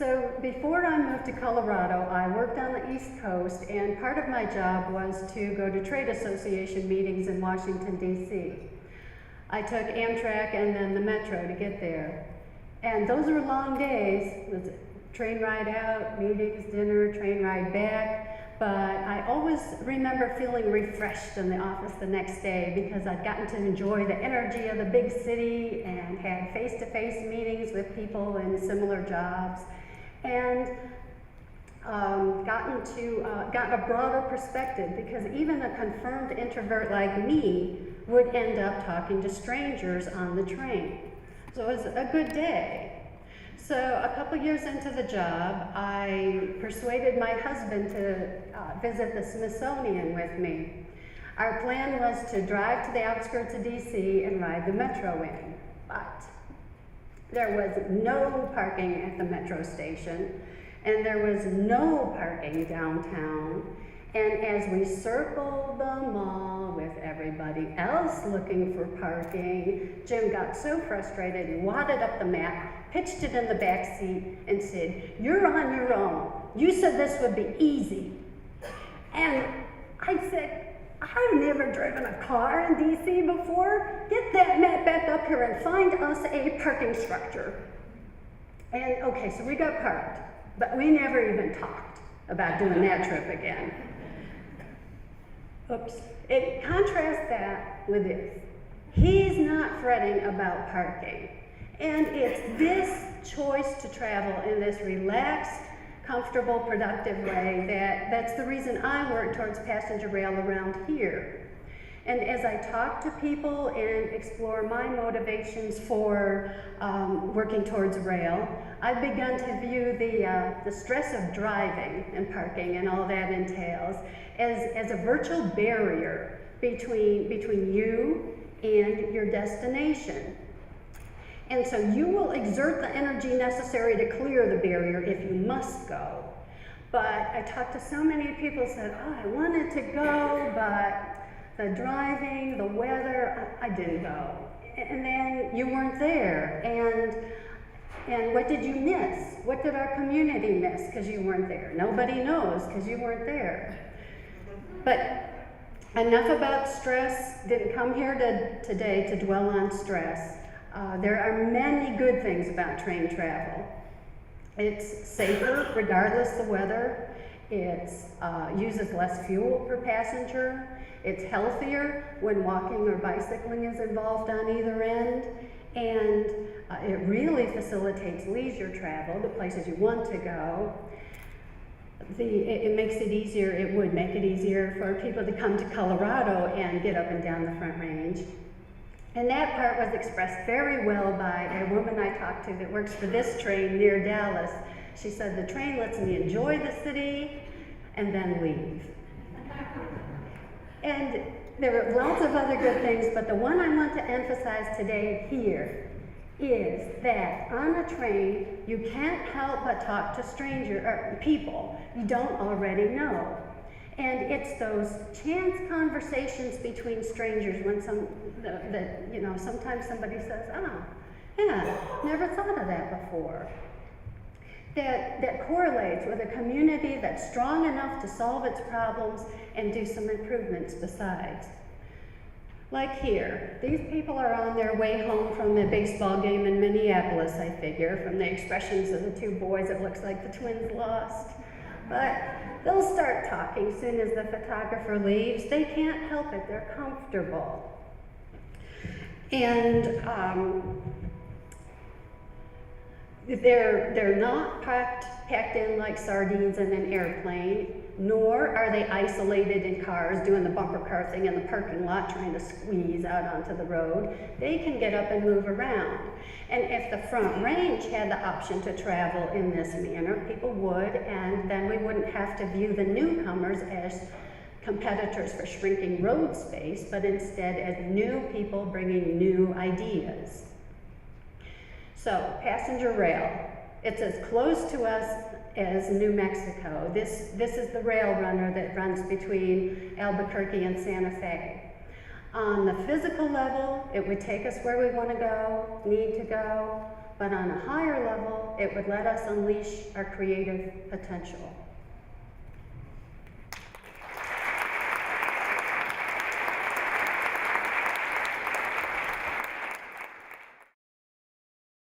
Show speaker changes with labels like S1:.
S1: So before I moved to Colorado, I worked on the East Coast, and part of my job was to go to trade association meetings in Washington, D.C. I took Amtrak and then the Metro to get there. And those were long days. It was a train ride out, meetings, dinner, train ride back. But I always remember feeling refreshed in the office the next day because I'd gotten to enjoy the energy of the big city and had face-to-face meetings with people in similar jobs, and gotten a broader perspective, because even a confirmed introvert like me would end up talking to strangers on the train. So it was a good day. So a couple years into the job, I persuaded my husband to visit the Smithsonian with me. Our plan was to drive to the outskirts of DC and ride the Metro in, but there was no parking at the Metro station, and there was no parking downtown. And as we circled the mall with everybody else looking for parking, Jim got so frustrated, he wadded up the map, pitched it in the back seat, and said, "You're on your own. You said this would be easy." And I said, "I've never driven a car in DC before. Get that map back up here and find us a parking structure." And okay, so we got parked, but we never even talked about doing that trip again. Oops. It contrasts that with this. He's not fretting about parking. And it's this choice to travel in this relaxed, comfortable, productive way that's the reason I work towards passenger rail around here. And as I talk to people and explore my motivations for working towards rail, I've begun to view the stress of driving and parking and all that entails as a virtual barrier between you and your destination. And so you will exert the energy necessary to clear the barrier if you must go. But I talked to so many people who said, "Oh, I wanted to go, but the driving, the weather, I didn't go." And then you weren't there. And what did you miss? What did our community miss because you weren't there? Nobody knows because you weren't there. But enough about stress. Didn't come here today to dwell on stress. There are many good things about train travel. It's safer regardless of the weather. It uses less fuel per passenger. It's healthier when walking or bicycling is involved on either end. And it really facilitates leisure travel, the places you want to go. It makes it easier, it would make it easier for people to come to Colorado and get up and down the Front Range. And that part was expressed very well by a woman I talked to that works for this train near Dallas. She said, "The train lets me enjoy the city and then leave." And there are lots of other good things, but the one I want to emphasize today here is that on a train, you can't help but talk to people you don't already know. And it's those chance conversations between strangers when sometimes somebody says, "Oh, yeah, never thought of that before." That correlates with a community that's strong enough to solve its problems and do some improvements besides. Like here, these people are on their way home from a baseball game in Minneapolis, I figure, from the expressions of the two boys. It looks like the Twins lost. But they'll start talking as soon as the photographer leaves. They can't help it, they're comfortable. And they're not packed in like sardines in an airplane, nor are they isolated in cars doing the bumper car thing in the parking lot trying to squeeze out onto the road. They can get up and move around. And if the Front Range had the option to travel in this manner, people would, and then we wouldn't have to view the newcomers as competitors for shrinking road space, but instead as new people bringing new ideas. So, passenger rail. It's as close to us as New Mexico. This is the rail runner that runs between Albuquerque and Santa Fe. On the physical level, it would take us where we want to go, need to go, but on a higher level, it would let us unleash our creative potential.